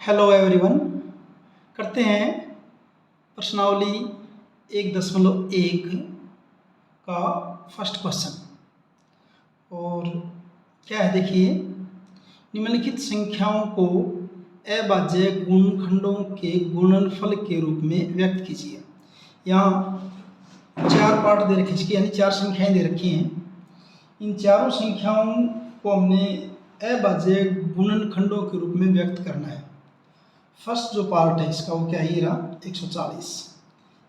Hello everyone. करते हैं प्रश्नावली 1.1 का फर्स्ट क्वेश्चन। और क्या है देखिए, निम्नलिखित संख्याओं को अभाज्य गुणनखंडों के गुणनफल के रूप में व्यक्त कीजिए। यहाँ 4 पार्ट दे रखे इसके, यानी 4 संख्याएं दे रखी हैं। इन चारों संख्याओं को हमने अभाज्य गुणनखंडों के रूप में व्यक्त करना है। फर्स्ट जो पार्ट है इसका वो क्या है, रहा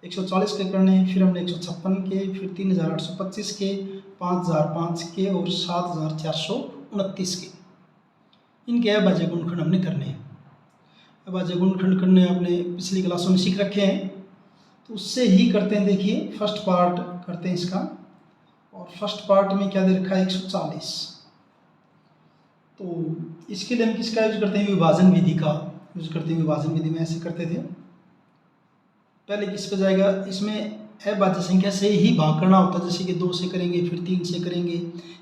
140 के करने हैं। फिर हमने 156 के, फिर 3825 के, 5005 के और 7429 के, इनके अभाज्य गुणनखंड हमने करने हैं। अभाज्य गुणनखंड करने आपने पिछली क्लासों में सीख रखे हैं, तो उससे ही करते हैं। देखिए फर्स्ट पार्ट करते हैं इसका, और फर्स्ट पार्ट में क्या दे रखा है 140। तो इसके लिए हम किसका यूज करते हैं, विभाजन विधि का यूज करते हैं। विभाजन विधि में ऐसे करते थे। पहले किस पे जाएगा, इसमें अभाज्य संख्या से ही भाग करना होता है। जैसे कि 2 से करेंगे, फिर 3 से करेंगे,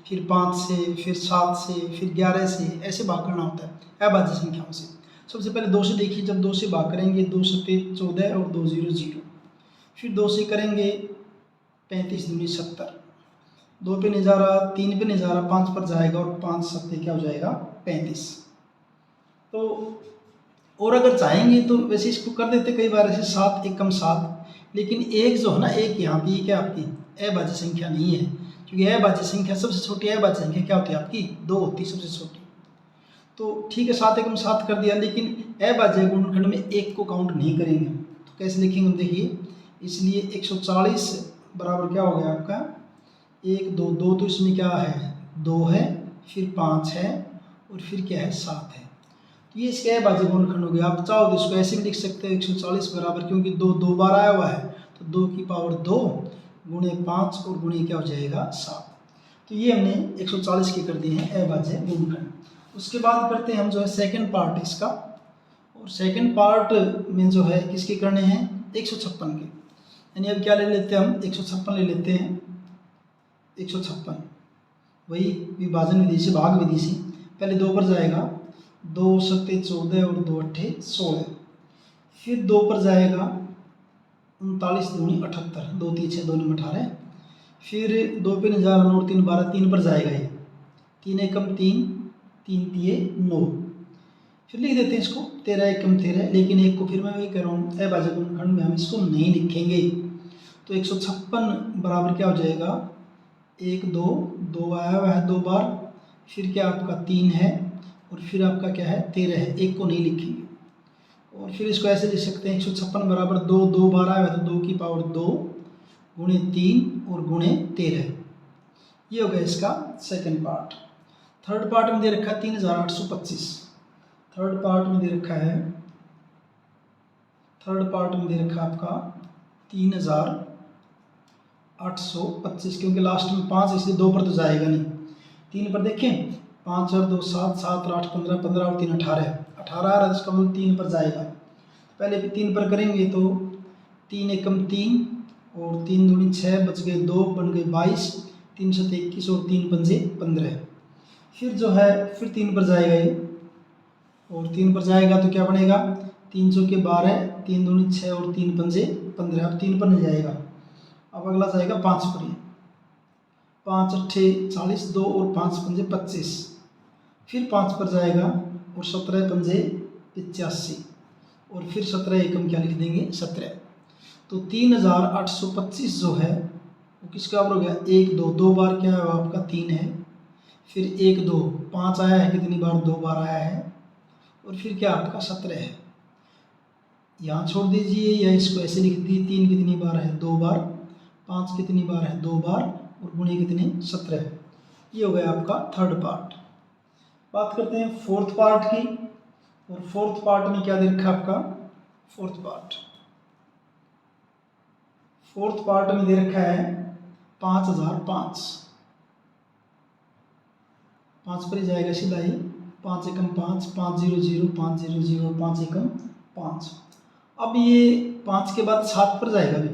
फिर 5 से, फिर 7 से, फिर 11 से, ऐसे भाग करना होता है अभाज्य संख्याओं से। सबसे पहले 2 से देखिए, जब 2 से भाग करेंगे 2 7 14 और 2 0 0। फिर 2 से करेंगे 35 दूनी 70, 2 पे नहीं जा रहा, 3 पे नहीं जा रहा, 5 पर जाएगा और 5 7 क्या हो जाएगा 35। तो और अगर चाहेंगे तो वैसे इसको कर देते कई बार ऐसे 7 एकम 7, लेकिन एक जो है ना, एक यहाँ पे क्या आपकी अभाज्य संख्या नहीं है, क्योंकि अभाज्य संख्या सबसे छोटी अभाज्य संख्या क्या होती है आपकी 2 होती है सबसे छोटी। तो ठीक है 7 एकम 7 कर दिया, लेकिन अभाज्य गुणनखंड में एक को काउंट नहीं करेंगे। तो कैसे लिखेंगे हम देखिए, इसलिए 140 बराबर क्या हो गया आपका 1 2 2, तो इसमें क्या है 2 है, फिर 5 है और फिर क्या है 7 है। ये इसके अभाज्य गुणनखंड हो गया। आप चाहो तो इसको ऐसे भी लिख सकते हो 140 बराबर, क्योंकि 2 2 बार आया हुआ है तो 2 की पावर 2 गुणे 5 और गुणे क्या हो जाएगा 7। तो ये हमने 140 के कर दिए हैं अभाज्य गुणनखंड। उसके बाद करते हैं हम जो है सेकंड पार्ट इसका, और सेकंड पार्ट में जो है किसके करने हैं 156 के। यानी अब क्या ले लेते हैं हम 156 ले लेते हैं। 156 वही विभाजन विधि से, भाग विधि से, पहले 2 पर जाएगा, 2 7 14 और 2 8 16। फिर 2 पर जाएगा 39 दूनी 78, 2 3 6 2 9 18। फिर 2 पे नहीं जा रहा, 9 3 12, 3 पर जाएगा ये, 3 एकम 3, 3 तिये 9। फिर लिख देते हैं इसको 13 एकम 13, लेकिन एक को फिर मैं वही कह रहा हूँ अभाज्य गुणनखंड में हम इसको नहीं लिखेंगे। तो 156 बराबर क्या हो जाएगा 1 2 2 आया हुआ है 2 बार, फिर क्या आपका 3 है और फिर आपका क्या है 13 है, एक को नहीं लिखेंगे। और फिर इसको ऐसे लिख सकते हैं 156 बराबर 2 2 बार आया है तो 2 की पावर 2 गुणे 3 और गुणे 13। ये हो गया इसका सेकंड पार्ट। थर्ड पार्ट में दे रखा है 3825। थर्ड पार्ट में दे रखा है, थर्ड पार्ट में दे रखा है आपका 3825, क्योंकि लास्ट में 5 इसलिए 2 पर तो जाएगा नहीं। 3 पर देखें, 5 और 2 7, 7 और 8 15, 15 और 3 18, 18 आ रहा है, इसका मतलब 3 पर जाएगा। पहले भी 3 पर करेंगे तो 3 एकम 3 और 3 दूनी 6, बच गए 2, बन गए 22, 3 7 21 और 3 पंजे 15। फिर जो है फिर 3 पर जाएगा ये, और 3 पर जाएगा तो क्या बनेगा 3 चौके 12, 3 दूनी 6 और 3 पंजे 15। अब 3 पर नहीं जाएगा, अब अगला जाएगा 5 पर। 5 8 40, 2 और 5 पंजे 25। फिर 5 पर जाएगा और 17 पंजे 85, और फिर 17 एकम क्या लिख देंगे 17। तो 3825 जो है वो किसका बराबर हो गया 1 2, 2 बार क्या है आपका 3 है, फिर 1 2 5 आया है कितनी बार 2 बार आया है, और फिर क्या आपका 17 है। यहाँ छोड़ दीजिए या इसको ऐसे लिख दीजिए, 3 कितनी बार है 2 बार, 5 कितनी बार है 2 बार और गुणे कितने 17। ये हो गया आपका थर्ड पार्ट। बात करते हैं फोर्थ पार्ट की, और फोर्थ पार्ट में क्या दे रखा है आपका फोर्थ पार्ट में दे रखा है 5005। 5 पर ही जाएगा सीधा ही, 5 एकम 5, 5 0 0, 5 0 0, 5 एकम 5। अब ये 5 के बाद 7 पर जाएगा भी,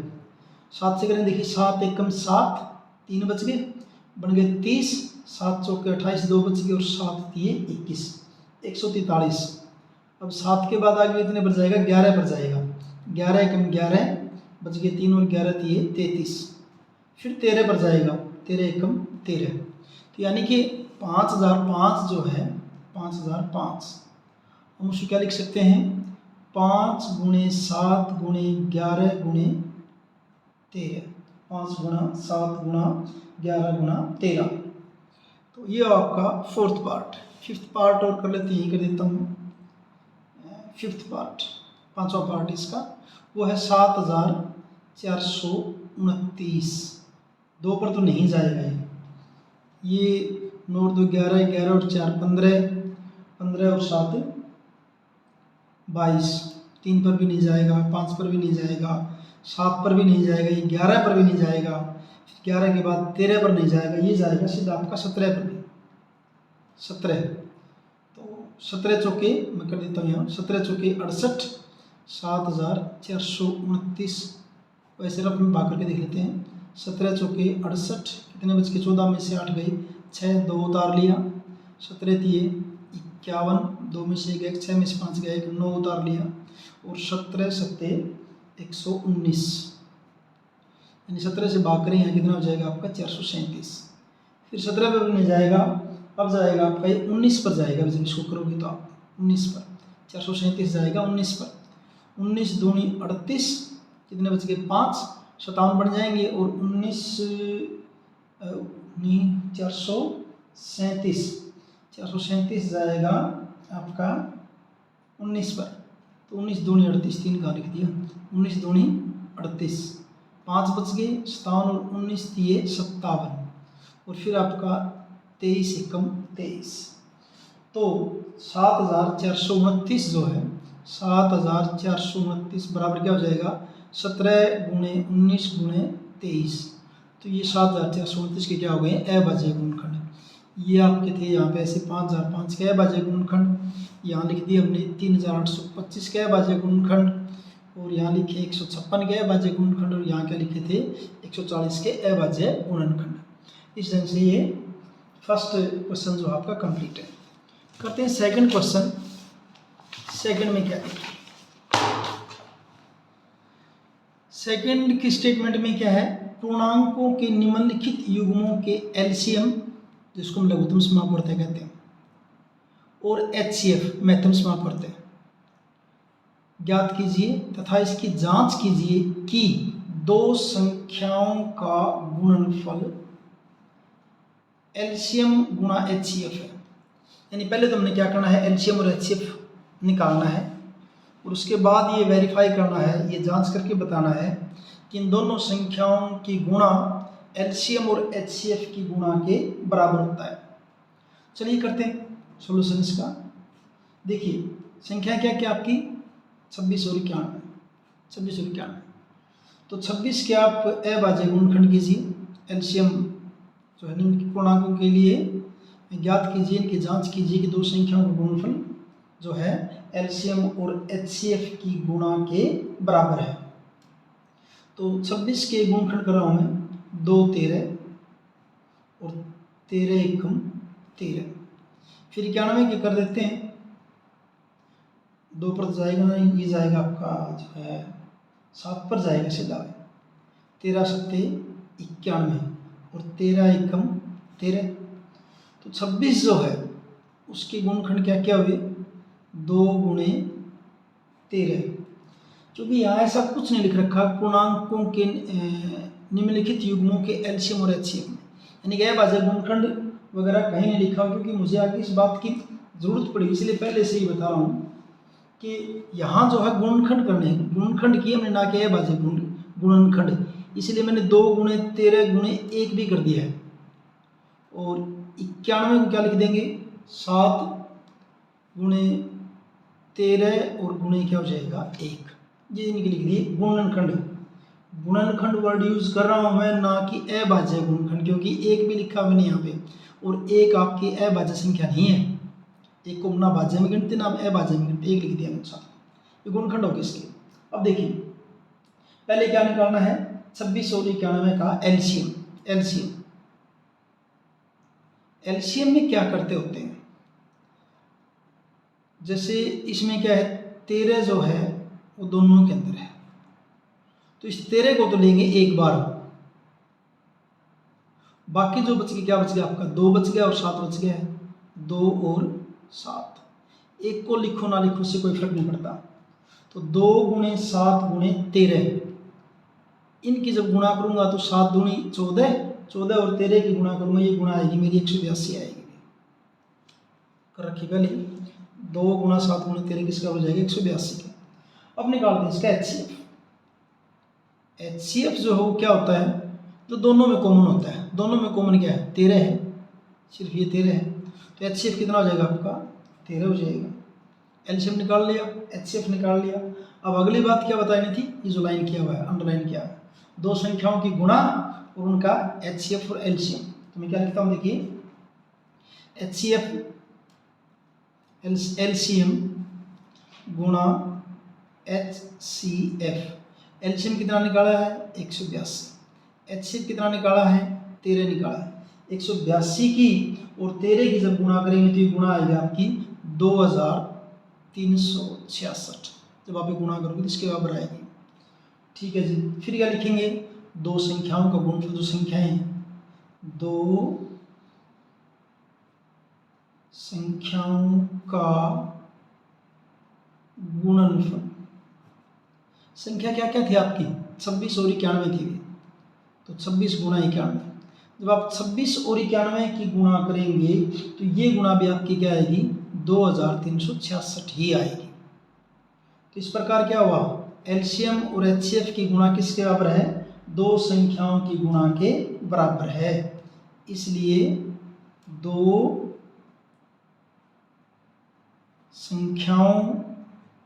7 से करें देखिए 7 एकम 7, 3 बच गए, बन गए 30, 7 चौके 28, 2 बच गए और 7 तिये 21, 143। अब 7 के बाद आगे कितने पर जाएगा, 11 पर जाएगा। 11 एकम 11, बच गए 3 और 11 दिए 33। फिर 13 पर जाएगा, 13 एकम 13। तो यानी कि 5005 जो है 5005, हम उसको क्या लिख सकते हैं, 5 गुणे 7 गुणे 11 गुणे 13, 5 गुणा 7 गुणा 11 गुणा 13। तो ये आपका फोर्थ पार्ट। फिफ्थ पार्ट और कर लेते हैं, कर देता हूँ। फिफ्थ पार्ट, पांचवा पार्ट इसका, वो है 7429। 2 पर तो नहीं जाएगा ये 9 2 11, 11 और 4 15, 15 और 7 22, 3 पर भी नहीं जाएगा, 5 पर भी नहीं जाएगा, 7 पर भी नहीं जाएगा, ये 11 पर भी नहीं जाएगा, 11 के बाद 13 पर नहीं जाएगा, ये जाएगा सीधा आपका 17 पर भी। 17, तो 17 चौके मैं कर देता हूँ यहाँ, 17 चौके 68, 7429। वैसे रफ में भाग करके देख लेते हैं। 17 चौके 68, कितने बच के 14 में से 8 गई, 6 2 उतार लिया, 17 दिए 51, 2 में से 1, 6 में से 5 गया 1, 9 उतार लिया, और 17 7 119, यानी 17 से भाग करें यहाँ कितना हो जाएगा आपका 437। फिर 17 पर भी नहीं जाएगा, अब जाएगा आपका ये 19 पर जाएगा। जब इसको करोगे तो आप 19 पर, 437 जाएगा 19 पर। 19 दूनी 38, कितने बच गए 5, 57 बन जाएंगे, और 19 437 जाएगा आपका 19 पर। तो 19 दूनी 38, 3 का लिख दिया, 19 दूनी 38, 5 बच गए, 57 और 19 दिए 57, और फिर आपका 23 एकम 23। तो 7429 जो है, 7429 बराबर क्या हो जाएगा, 17 गुणे 19 गुणे 23। तो ये 7429 के क्या हो गए, अभाज्य गुणनखंड। ये आपके थे यहाँ पे ऐसे 5005 के अभाज्य गुणनखंड, यहाँ लिख दिए हमने 3825 के अभाज्य गुणनखंड, और यहाँ लिखे 156 के अभाज्य गुणनखंड, और यहाँ क्या लिखे थे 140 के अभाज्य गुणनखंड। इस ढंग से ये फर्स्ट क्वेश्चन जो आपका कंप्लीट है। करते हैं सेकंड क्वेश्चन। सेकंड में क्या है, सेकंड की स्टेटमेंट में क्या है, पूर्णांकों के निम्नलिखित युग्मों के एलसीएम, जिसको हम लघुत्तम समापवर्तक कहते हैं, और एचसीएफ महत्तम समापवर्तक ज्ञात कीजिए तथा इसकी जांच कीजिए कि दो संख्याओं का गुणनफल एलसीएम गुणा एचसीएफ है। यानी पहले तो हमने क्या करना है, एलसीएम और एचसीएफ निकालना है, और उसके बाद ये वेरीफाई करना है, ये जांच करके बताना है कि इन दोनों संख्याओं की गुणा एलसीएम और एचसीएफ की गुणा के बराबर होता है। चलिए करते हैं सोल्यूशन इसका। देखिए संख्या क्या क्या आपकी 26 और 91, 26 और 91। तो 26 के आप अभाज्य गुणनखंड कीजिए, एलसीएम जो है निम्न पूर्णांकों के लिए ज्ञात कीजिए, इनकी जांच कीजिए कि दो संख्याओं का गुणनफल जो है एलसीएम और एचसीएफ की गुणा के बराबर है। तो 26 के गुणनखंड कर रहा हूँ मैं, 2 13 और 13 एकम 13। फिर 91 के कर देते हैं, 2 पर जाएगा ना, ये जाएगा आपका जो है 7 पर जाएगा सीधा, 13 7 91 और 13 एकम 13। तो 26 जो है उसके गुणनखंड क्या क्या हुए, 2 गुणे 13। क्योंकि यहाँ ऐसा कुछ नहीं लिख रखा पूर्णांकों के निम्नलिखित युग्मों के एलसीएम और एचसीएफ में, यानी कि अभाज्य गुणनखंड वगैरह कहीं नहीं लिखा, क्योंकि मुझे आगे इस बात की जरूरत पड़ी, इसलिए पहले से ही बता रहा हूँ कि यहाँ जो है गुणनखंड करने हैं, गुणनखंड किए हमने, ना कि अभाज्य गुणनखंड, इसलिए मैंने 2 गुणे 13 गुणे 1 भी कर दिया है। और 91 को क्या लिख देंगे, 7 गुणे 13 और गुणे क्या हो जाएगा 1, ये इनके लिख दिए गुणनखंड। गुणनखंड वर्ड यूज कर रहा हूँ मैं, ना कि अभाज्य गुणनखंड, क्योंकि 1 भी लिखा मैंने यहाँ पे, और 1 आपकी अभाज्य संख्या नहीं है, 1 को ना भाज्य में गिनते ना अभाज्य में गिनते, 1 लिख दिया मैंने साथ, ये गुणनखंड होगा इसके। अब देखिए पहले क्या निकालना है, 26 और 91 का एलसीएम। एलसीएम में क्या करते होते हैं, जैसे इसमें क्या है, 13 जो है वो दोनों के अंदर है, तो इस 13 को तो लेंगे एक बार, बाकी जो बच गया क्या बच गया आपका, 2 बच गया और 7 बच गया है, 2 और 7। एक को लिखो ना लिखो से कोई फर्क नहीं पड़ता। तो 2 गुणे 7 गुणे 13, इनकी जब गुणा करूंगा तो 7 दूनी 14, 14 और 13 की गुणा करूंगा, ये गुणा आएगी मेरी 182 आएगी। कर रखी पहले, 2 गुणा 7 गुणे 13 किसका हो जाएगा, 182 के। अब निकालते हैं इसका HCF। HCF जो हो क्या होता है, तो दोनों में कॉमन होता है। दोनों में कॉमन क्या है, 13 है, सिर्फ ये 13 है, तो HCF कितना हो जाएगा आपका, 13 हो जाएगा। एलसीएम निकाल लिया, HCF निकाल लिया। अब अगली बात क्या बतानी थी, ये जो लाइन किया हुआ है, अंडरलाइन किया है, दो संख्याओं की गुणा और उनका HCF और LCM। तो मैं क्या लिखता हूँ, देखिए HCF LCM गुणा HCF। LCM कितना निकाला है, 182। HCF कितना निकाला है, 13 निकाला है। 182 की और 13 की जब गुणा करेंगे तो ये गुणा आएगा आपकी 2366। जब आप ये गुणा करोगे तो इसके बराबर आएगी। ठीक है जी, फिर क्या लिखेंगे, दो संख्याओं का गुणनफल, जो संख्याएं हैं, दो संख्याओं का गुणनफल। संख्या क्या क्या थी आपकी, 26 और 91 थी, तो 26 गुणा 91। जब आप 26 और 91 की गुणा करेंगे तो ये गुणा भी आपकी क्या आएगी, 2366 ही आएगी। तो इस प्रकार क्या हुआ, एलसीएम और एचसीएफ की गुणा किसके बराबर है, दो संख्याओं की गुणा के बराबर है। इसलिए दो संख्याओं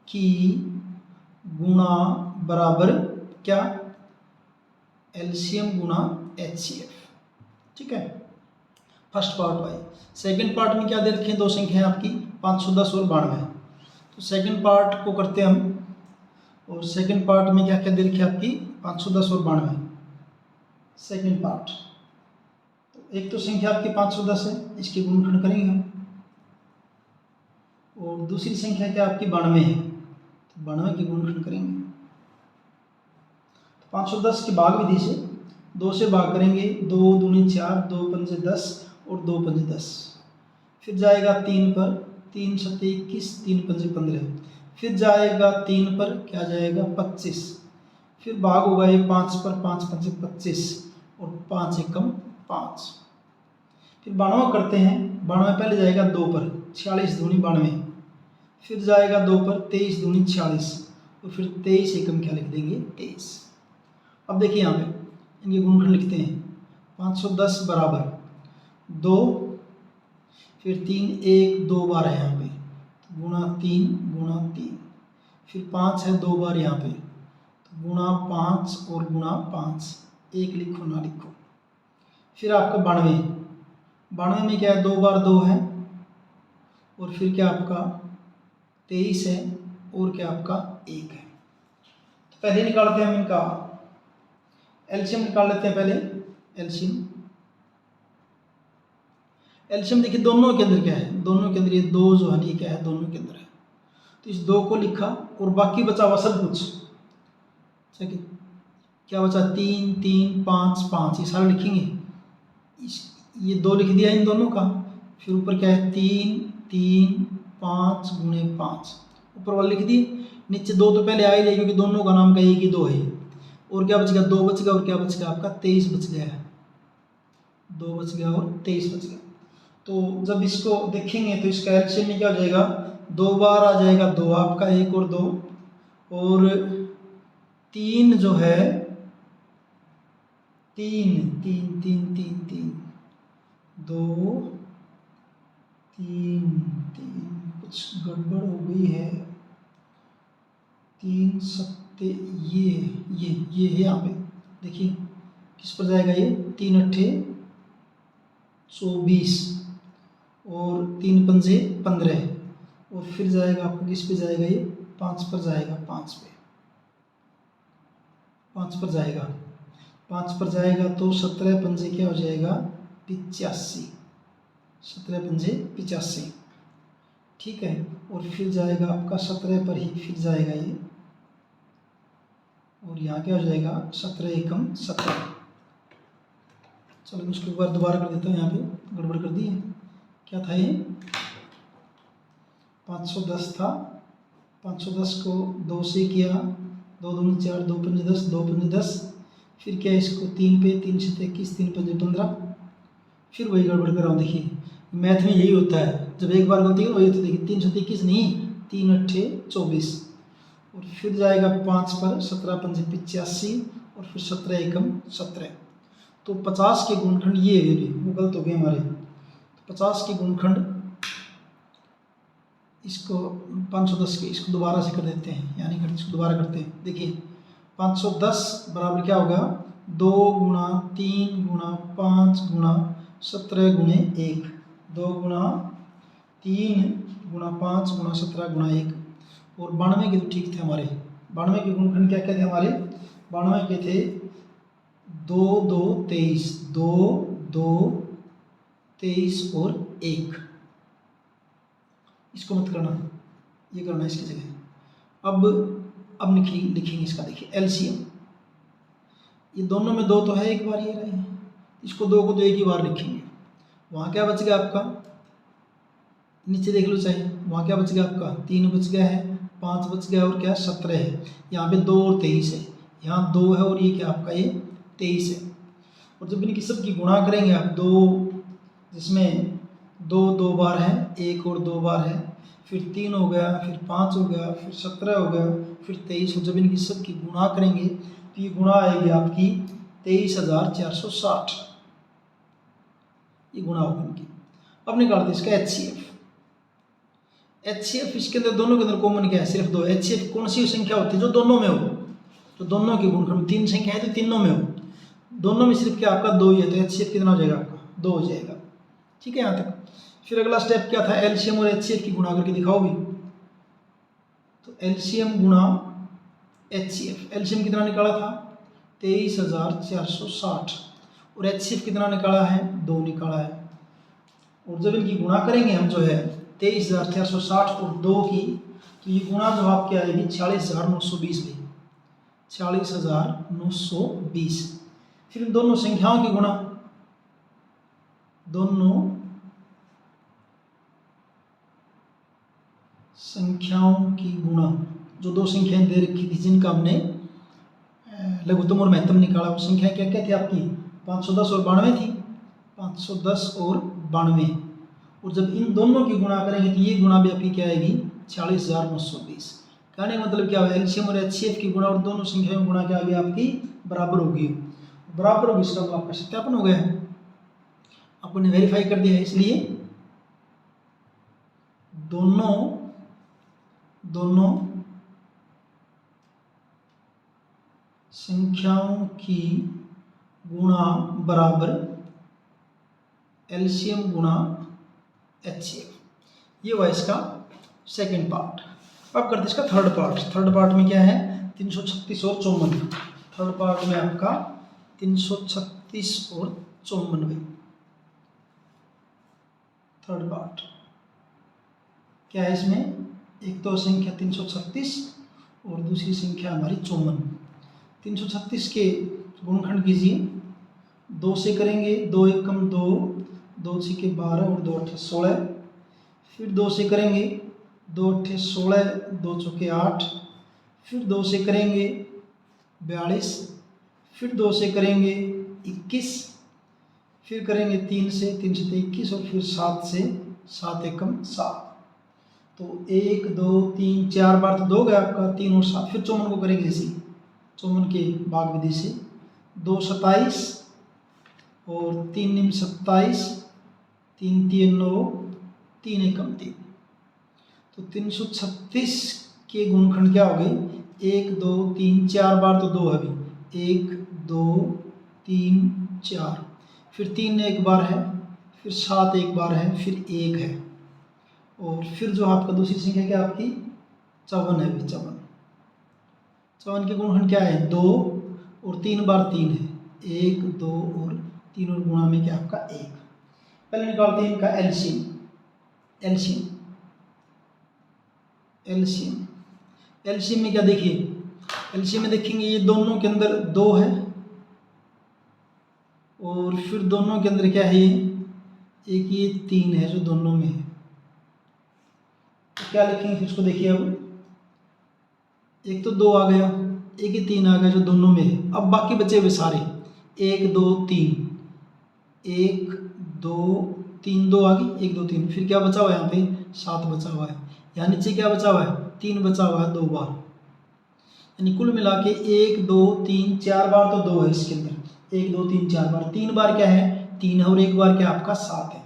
की गुणा बराबर क्या, एलसीएम गुणा एचसीएफ। ठीक है, first part Y. Second part में क्या दे रखे हैं, दो संख्याएं आपकी 510 और 92। तो सेकंड पार्ट को करते हैं हम, और सेकंड पार्ट में क्या क्या दे रखे आपकी, 510 और 92। सेकंड पार्ट, तो एक तो संख्या आपकी 510 है, इसके गुणनखंड करेंगे हम, और दूसरी संख्या क्या आपकी 92 है, तो 92 के गुणनखंड करेंगे। तो 510 की भाग विधि से 2 से भाग करेंगे, 2 दूनी 4, 2 पंजे 10 और 2 पंजे 10। फिर जाएगा 3 पर, 3 सत्ते 21, 3 पंजे 15। फिर जाएगा 3 पर, क्या जाएगा 25। फिर भाग होगा ये 5 पर, 5 पंजे 25 और 5 एकम 5। फिर 92 करते हैं, 92 पहले जाएगा 2 पर, 46 दूनी 92। फिर जाएगा 2 पर, 23 दूनी 46 और फिर 23 एकम क्या लिख देंगे, 23। अब देखिए यहाँ पे इनके गुणनखंड लिखते हैं, 510 बराबर 2, फिर 3 1 2 बार है यहाँ पे, गुणा 3 गुणा 3। फिर 5 है 2 बार यहाँ पे, तो गुणा 5 और गुणा 5, एक लिखो ना लिखो। फिर आपका 92, 92 में क्या है, 2 बार 2 है, और फिर क्या आपका 23 है, और क्या आपका 1 है। तो पहले निकालते हैं हम इनका एलसीएम, निकाल लेते हैं पहले एलसीएम। एलसीएम देखिए दोनों के अंदर क्या है, दोनों के अंदर ये 2 जो है ये क्या है, दोनों के अंदर है, तो इस 2 को लिखा और बाकी बचा हुआ सब कुछ, ठीक, क्या बचा, 3 3 5 5, ये सारा लिखेंगे। ये 2 लिख दिया इन दोनों का, फिर ऊपर क्या है 3 3 5 गुणे 5, ऊपर वाला लिख दिए। नीचे 2 तो पहले आ ही ले, क्योंकि दोनों का नाम का एक ही 2 है। और क्या बच गया, 2 बच गया, और क्या बच गया आपका 23 बच गया है, 2 बच गया और 23 बच गया। तो जब इसको देखेंगे तो इसका एलसीएम में क्या हो जाएगा, 2 बार आ जाएगा 2 आपका, 1 और 2, और 3 जो है 3 3 3 3 3 2 3 3, कुछ गड़बड़ हो गई है, 3 सत्ते ये है यहाँ पे, देखिए किस पर जाएगा ये, 3 अट्ठे 24 और 3 पंजे 15, और फिर जाएगा आपको किस पे जाएगा ये, 5 पर जाएगा, 5 पे, 5 पर जाएगा, 5 पर जाएगा तो 17 पंजे क्या हो जाएगा, 85, 17 पंजे 85। ठीक है। और फिर जाएगा आपका 17 पर ही फिर जाएगा ये, और यहाँ क्या हो जाएगा 17 एकम 17। चलो मैं उसको एक बार दोबारा कर देता हूँ, यहाँ पे गड़बड़ कर दी है। क्या था ये 510 था, 510 को 2 से किया, 2 दूनी 4, 2 पंजे 10, 2 पंजे 10, फिर क्या इसको 3 पे, 3 से 21, 3 पंजे 15, फिर वही गड़बड़ कर रहा हूँ। देखिए मैथ में यही होता है, जब एक बार गलती करो वही तो देखिए 321 नहीं, 3 अट्ठे 24, और फिर जाएगा 5 पर, 17 पंजे 85, और फिर 17 एकम 17। तो 50 के गुणखंड ये है, भी वो गलत हो गए हमारे। तो 50 के गुणखंड इसको 510 के, इसको दोबारा से कर देते हैं, यानी कि इसको दोबारा करते हैं। देखिए 510 बराबर क्या होगा 2 गुणा 3 गुणा 5 गुणा 17 गुणे 1, 2 गुणा 3 गुणा 5 गुणा 17 गुणा 1। और 92 के तो ठीक थे हमारे, 92 के गुणखंड क्या क्या थे हमारे, 92 के थे 2 2 23, 2 2 23 और 1। इसको मत करना, ये करना इसकी जगह। अब लिखेंगे इसका, देखिए एलसीएम, ये दोनों में 2 तो है, एक बार ये रहे, इसको 2 को तो एक ही बार लिखेंगे। वहाँ क्या बच गया आपका, नीचे देख लो चाहे, वहाँ क्या बच गया आपका 3 बच गया है, 5 बच गया, और क्या 17 है। यहाँ पे 2 और 23 है, यहाँ 2 है, और ये क्या आपका ये 23 है। और जब इनकी सबकी गुणा करेंगे आप, 2 जिसमें 2 2 बार है, 1 और 2 बार है, फिर 3 हो गया, फिर 5 हो गया, फिर 17 हो गया, फिर 23। और जब इनकी सबकी गुणा करेंगे तो ये गुणा आएगी आपकी 23,460, ये गुणा होगी इनकी। अब निकालते इसका HCF। HCF इसके अंदर दोनों के अंदर कॉमन क्या है, सिर्फ 2। HCF कौन सी संख्या होती है जो दोनों में हो, तो दोनों के गुणखंड 3 संख्या है तो तीनों में हो, दोनों में सिर्फ क्या आपका 2 ही है, तो HCF कितना हो जाएगा आपका 2 हो जाएगा। ठीक है यहाँ तक। फिर अगला स्टेप क्या था, एलसीएम और HCF की गुणा करके दिखाओ भी। तो एलसीएम गुणा HCF, एलसीएम कितना निकाला था 23,460, और HCF कितना निकाला है 2 निकाला है। और जब इनकी गुणा करेंगे हम जो है 23,460 और 2 की, तो ये गुणा जो आपकी आएगी 46,920 में, 46,920। फिर इन दोनों संख्याओं की गुणा, दोनों संख्याओं की गुणा, जो 2 संख्याएं दे रखी थी जिनका हमने लघुत्तम और महत्तम निकाला, वो संख्याएं क्या क्या थी आपकी 510 और 92 थी, 510 और 92। और जब इन दोनों की गुणा करेंगे तो ये गुणा भी आपकी क्या आएगी 46,920। कहने का मतलब क्या है, एलसीएम और HCF की गुणा और दोनों संख्याओं की गुणा क्या आ गई आपकी बराबर होगी, बराबर होगी, इसका मतलब आपका सत्यापन हो गया है, आपने वेरीफाई कर दिया है। इसलिए दोनों संख्याओं की गुणा बराबर एलसीएम गुणा HCF, ये हुआ इसका सेकंड पार्ट। अब करते इसका थर्ड पार्ट। थर्ड पार्ट में क्या है 336 और 54। थर्ड पार्ट में आपका 336 और 54। थर्ड पार्ट क्या है इसमें, एक तो संख्या 336 और दूसरी संख्या हमारी 54। 336 के गुणनखंड कीजिए, 2 से करेंगे, 2 एकम 2, 2 छीके 12 और 2 अट्ठे 16। फिर 2 से करेंगे, 2 अट्ठे 16, 2 चौके 8। फिर 2 से करेंगे 42, फिर 2 से करेंगे 21, फिर करेंगे 3 से 21, और फिर 7 से 7 एकम 7। तो 1 2 3 4 बार तो 2 गया आपका, 3 और 7। फिर 54 को करेंगे ऐसे, 54 के भाग विधि से, 2 27 और 3 निम 27, 3 3 9, 3 एकम 3। तो 336 के गुणनखंड क्या हो गए 1 2 3 4 बार तो 2 है अभी, 1 2 3 4, फिर 3 एक बार है, फिर 7 एक बार है, फिर 1 है, और फिर जो आपका दूसरी संख्या क्या आपकी 54 है। 54 के गुणनखंड क्या है 2 और 3 बार 3 है, 1 2 और 3 और गुणा में क्या आपका 1। पहले निकालते हैं इनका एलसीएम। एलसीएम। एलसीएम में क्या देखिए, एलसीएम में देखेंगे ये दोनों के अंदर 2 है और फिर दोनों के अंदर क्या है, एक ये 3 है जो दोनों में है। तो क्या लिखेंगे फिर इसको देखिए, अब एक तो 2 आ गया, एक ही 3 आ गया जो दोनों में है। अब बाकी बचे हुए सारे 1 2 3, 1 2 3, 2 आ गई, 1 2 3, फिर क्या बचा हुआ है यहाँ पे 7 बचा हुआ है। यहाँ नीचे क्या बचा हुआ है, 3 बचा हुआ है 2 बार, यानी कुल मिला के 1 2 3 4 बार तो 2 है इसके अंदर, 1 2 3 4 बार, 3 बार क्या है 3 है और 1 बार क्या आपका 7 है।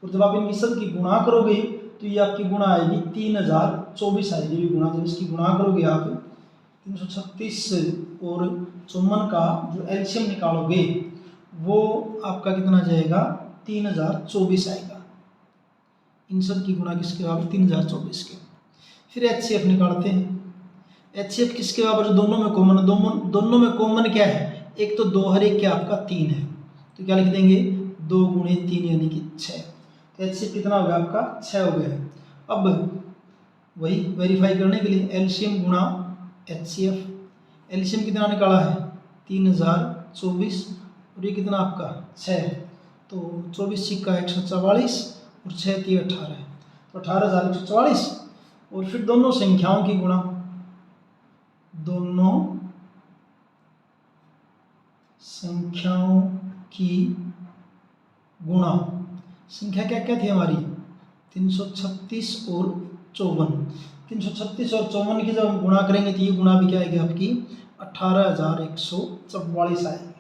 और जब आप इनकी सब की गुणा करोगे तो ये आपकी गुणा आएगी 3024 आएगी। ये गुणा जब इसकी गुणा करोगे आप 336 और 54 का जो एलसीएम निकालोगे वो आपका कितना जाएगा 3024 आएगा। इन सब की गुणा किसके बराबर 3024 के। फिर एचसीएफ निकालते हैं। एचसीएफ किसके बराबर, जो दोनों में कॉमन है। दोनों में कॉमन क्या है, एक तो 2 हर एक क्या आपका 3 है, तो क्या लिख देंगे 2 गुणे 3 यानी कि 6। तो एचसीएफ कितना हो गया आपका 6 हो गया है। अब वही वेरीफाई करने के लिए एलसीएम गुणा एचसीएफ, एलसीएम कितना निकाला है 3024 और ये कितना आपका 6, तो 24 सिक्का 144 और 6 3 18 है, तो 18144। और फिर दोनों संख्याओं की गुणा, दोनों संख्याओं की गुणा, संख्या क्या क्या थी हमारी 336 और 54, 336 और 54 की जब हम गुणा करेंगे तो ये गुणा भी क्या आएगी आपकी 18144 आएगी।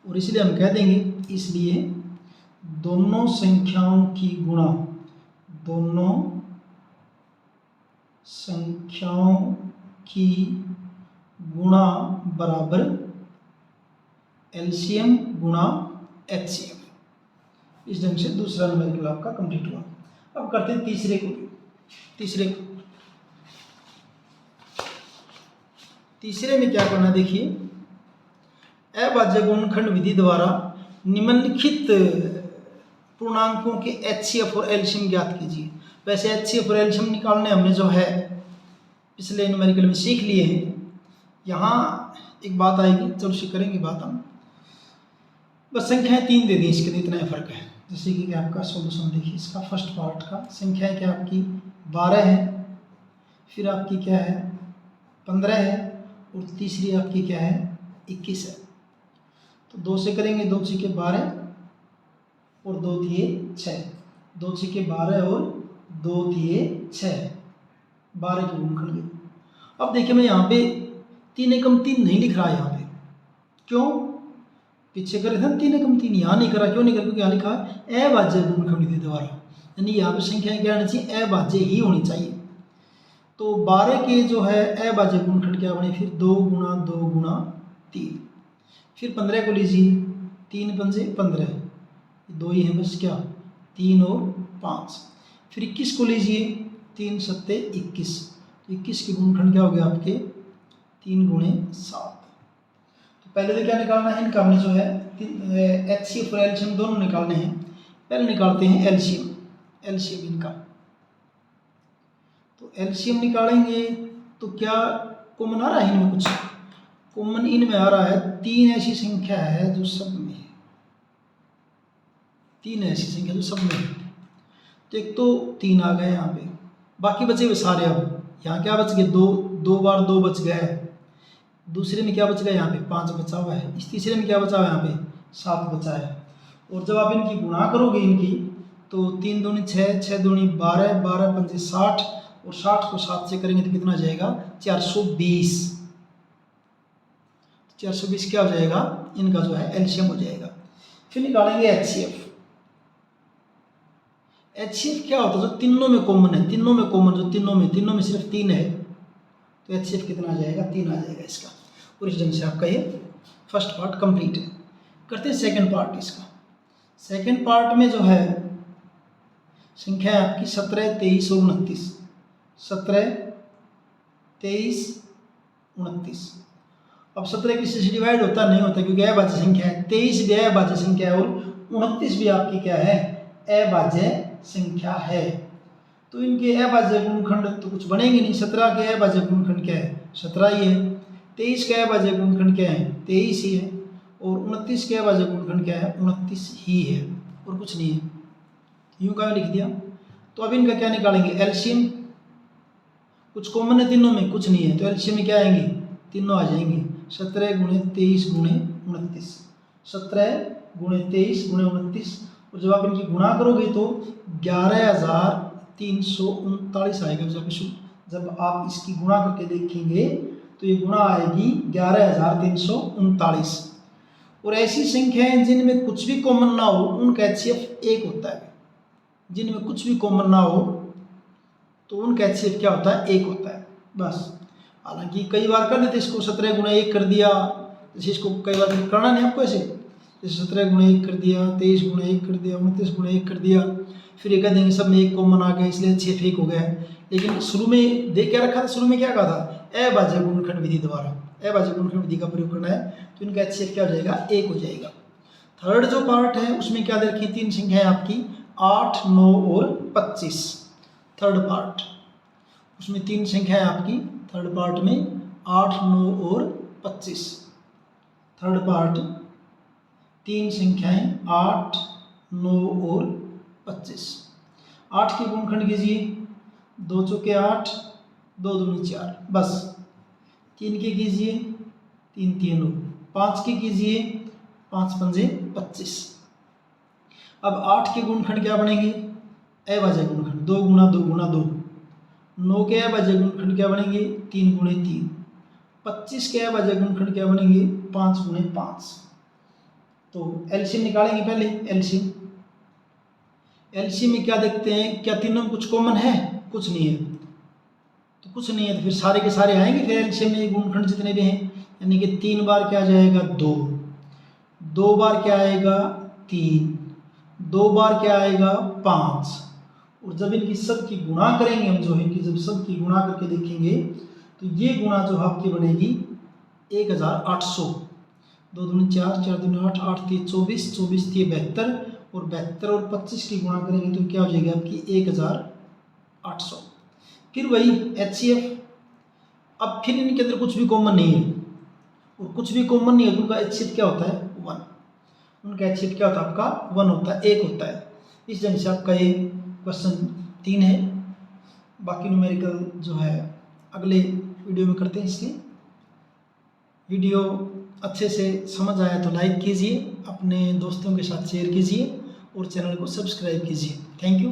और इसलिए हम कह देंगे, इसलिए दोनों संख्याओं की गुणा, दोनों संख्याओं की गुणा बराबर एलसीएम गुणा एचसीएफ। इस ढंग से दूसरा न्यूमेरिकल आपका कंप्लीट हुआ। अब करते हैं तीसरे को। तीसरे में क्या करना देखिए, अभाज्य गुणनखंड विधि द्वारा निम्नलिखित पूर्णांकों के एचसीएफ और एलसीएम ज्ञात कीजिए। वैसे एचसीएफ और एलसीएम निकालने हमने जो है पिछले न्यूमेरिकल में सीख लिए हैं। यहाँ एक बात आएगी, चलो करेंगे बात हम, बस संख्याएं 3 दे दी, इसके लिए इतना फर्क है। जैसे कि आपका सॉल्यूशन देखिए, इसका फर्स्ट पार्ट का संख्याएं क्या आपकी 12 है, फिर आपकी क्या है 15 है और तीसरी आपकी क्या है 21 है। तो 2 से करेंगे, 2 छीके 12 और 2 दिए 6, 2 छीके 12 और 2 दिए 6, 12 की गुणनखंड। अब देखिए मैं यहाँ पे 3 एकम 3 नहीं लिख रहा, यहाँ पे क्यों, पीछे करे थे 3 एकम 3, यहाँ नहीं करा, क्यों नहीं करा, क्योंकि यहाँ लिखा है अभाज्य गुणनखंड विधि द्वारा, यानी यहाँ पे संख्याएं क्या होनी चाहिए अभाज्य ही होनी चाहिए। तो 12 के जो है अभाज्य गुणनखंड क्या बने फिर 2 गुणा 2 गुणा 3। फिर 15 को लीजिए, 3 पंजे 15, 2 ही है बस क्या 3 और 5। फिर 21 को लीजिए, 3 सत्ते 21, तो 21 के गुणनखंड क्या हो गया आपके 3 गुणे 7। तो पहले तो क्या निकालना है इनका, हमने जो है एचसीएफ और एलसीएम दोनों निकालने हैं। पहले निकालते हैं एलसीएम, एलसीएम इनका। तो एलसीएम निकालेंगे तो क्या कॉमन आ रहा है इनमें, कुछ कॉमन इनमें आ रहा है। 3 ऐसी संख्या है जो सब में है, 3 ऐसी संख्या जो सब में है। तो एक तो 3 आ गए यहाँ पे, बाकी बचे हुए सारे। अब यहाँ क्या बच गए 2 बार 2 बच गए, दूसरे में क्या बच गया यहाँ पे 5 बचा हुआ है, इस तीसरे में क्या बचा हुआ है यहाँ पे 7 बचा है। और जब आप इनकी गुणा करोगे इनकी, तो 3 दूनी 6, 6 दूनी 12, 12 पंजे 60 और 60 को 7 से करेंगे तो कितना जाएगा 420। 420 क्या हो जाएगा इनका जो है एलसीएम हो जाएगा। फिर निकालेंगे एचसीएफ। एचसीएफ क्या होता है जो तीनों में कॉमन है, तीनों में कॉमन जो तीनों में सिर्फ 3 है, तो एचसीएफ कितना आ जाएगा 3 आ जाएगा इसका। और इस ढंग से आपका ये फर्स्ट पार्ट कंप्लीट है। करते हैं सेकंड पार्ट इसका। सेकंड पार्ट में जो है संख्या है आपकी 17, 23 और 29। 17, 23, 29। अब 17 किसी से डिवाइड होता नहीं होता क्योंकि अभाज्य संख्या है। 23 भी अभाज्य संख्या है और 29 भी आपकी क्या है अभाज्य संख्या है। तो तो इनके अभाज्य गुणनखंड तो कुछ बनेंगे नहीं। 17 के अभाज्य गुणनखंड क्या है, 17 ही है। 23 के अभाज्य गुणनखंड क्या है, 23 ही है। और 29 के अभाज्य गुणनखंड क्या है, 29 ही है, और कुछ नहीं है। यूं का लिख दिया। तो अब इनका क्या निकालेंगे, एलसीएम। कुछ कॉमन है तीनों में, कुछ नहीं है, तो एलसीएम में क्या आएंगे, तीनों आ जाएंगे। 17 गुणे 23 गुणे 29, 17 गुणे 23 गुणे 29। और जब आप इनकी गुणा करोगे तो 11,339 आएगा। जब आप इसकी गुणा करके देखेंगे तो ये गुणा आएगी 11,339। और ऐसी संख्याएं जिनमें कुछ भी कॉमन ना हो उनका एचसीएफ 1 होता है। जिनमें कुछ भी कॉमन ना हो तो उनका एचसीएफ क्या होता है, 1 होता है बस। हालांकि कई बार कर देते इसको, 17 गुणा 1 कर दिया, जैसे इसको कई बार करना नहीं आपको ऐसे, जैसे 17 गुणा 1 कर दिया, 23 गुणा 1 कर दिया, 29 गुणा 1 कर दिया, फिर ये कह देंगे सब में 1 कॉमन आ गया इसलिए एचसीएफ 1 हो गया है। लेकिन शुरू में देख क्या रखा था, शुरू में क्या कहा था, अभाज्य गुणनखंड विधि द्वारा, अभाज्य गुणनखंड विधि का प्रयोग करना है, तो इनका एचसीएफ क्या हो जाएगा, 1 हो जाएगा। थर्ड जो पार्ट है उसमें क्या दे रखी, 3 संख्याएं आपकी 8, 9 और 25। थर्ड पार्ट उसमें 3 संख्याएं आपकी, थर्ड पार्ट में 8, 9 और 25। थर्ड पार्ट 3 संख्याएं 8, 9 और 25। 8 के गुणनखंड कीजिए, 2 चौके 8, 2 दूनी 4, बस। 3 के कीजिए, 3 3 9, 5 के कीजिए, 5 पंजे 25। अब 8 के गुणनखंड क्या बनेंगे, अभाज्य गुणनखंड, 2 गुणा 2 गुणा 2। 9 के अभाज्य गुणनखंड क्या बनेंगे, 3 गुणे 3। 25 के अभाज्य गुणनखंड क्या बनेंगे, 5 गुणे 5। तो एलसीएम निकालेंगे पहले, एलसीएम में क्या देखते हैं, क्या तीनों में कुछ कॉमन है, कुछ नहीं है, तो कुछ नहीं है तो फिर सारे के सारे आएंगे फिर एलसीएम में गुणनखंड जितने भी हैं। यानी कि 3 बार क्या जाएगा, 2, 2 बार क्या आएगा, 3, 2 बार क्या आएगा, 5। और जब इनकी सब की गुणा करेंगे हम, जो है इनकी जब सब की गुणा करके देखेंगे तो ये गुणा जो आपकी बनेगी 1800। 2 दूनी 4, 4 दूनी 8, 8 3 24, 24 3 72, और 72 और 25 की गुणा करेंगे तो क्या हो जाएगी आपकी 1800। फिर वही एचसीएफ। अब फिर इनके अंदर कुछ भी कॉमन नहीं है, और कुछ भी कॉमन नहीं है तो उनका एचसीएफ क्या होता है, 1। उनका एचसीएफ क्या होता है आपका, 1 होता है, 1 होता है। इस ढंग से आपका ये क्वेश्चन 3 है। बाकी न्यूमेरिकल जो है अगले वीडियो में करते हैं। इसकी वीडियो अच्छे से समझ आया तो लाइक कीजिए, अपने दोस्तों के साथ शेयर कीजिए और चैनल को सब्सक्राइब कीजिए। Thank you.